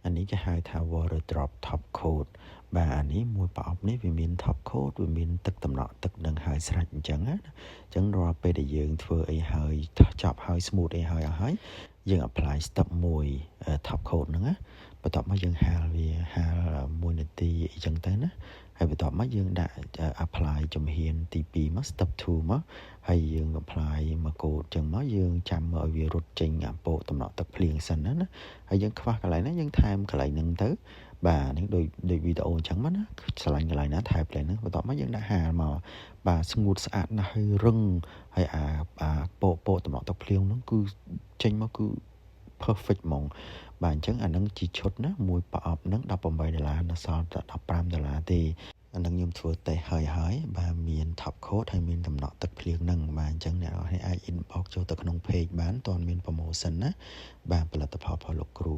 อันนี้จะหาថា water drop top coat បាទអានេះមួយប្រអប់នេះវាមាន top coat វាមានទឹកតំណក់ទឹកនឹងហើយស្រេចអញ្ចឹងណាអញ្ចឹងរាល់ពេលដែលយើងធ្វើអីហើយចប់ហើយ smooth អីហើយយើង apply step 1 top coat ហ្នឹងណាបន្ទាប់មកយើងហាលវាហាល1នាទីអញ្ចឹងទៅណាហើយបន្ទាប់មកយើងដាក់ apply ជំហានទី2មក step 2មកហើយយើង apply មកកូតអញ្ចឹងមកយើងចាំមើលឲ្យវារត់ចេញអាពកតំណក់ទឹកភ្លៀងសិនណាហើយយើងខ្វះកន្លែងណាយើងថែមកន្លែងហ្នឹងទៅបាទនេះដូចវីដេអូអញ្ចឹងមកណាឆ្លាញ់កន្លែងណាថែកន្លែងហ្នឹងបន្ទាប់មកយើងដាក់ហាលមកបាទស្ងួតស្អាតណាស់ហើយរឹងហើយអាពកតំណក់ទឹកភ្លៀងហ្នឹងគឺចេញមកគឺ perfect ហ្មងបាទអញ្ចឹងអាហ្នឹងជាឈុតណាមួយប្រអប់ហ្នឹង$18នៅសល់តែ$15ទេអាហ្នឹងខ្ញុំធ្វើតេស្តហើយបាទមាន top coat ហើយមានតំណក់ទឹកភ្លៀងហ្នឹងបាទអញ្ចឹងអ្នកនរអាច inbox ចូលទៅក្នុង page បានតើមាន promotion ណាបាទផលិតផលរបស់លោកគ្រូ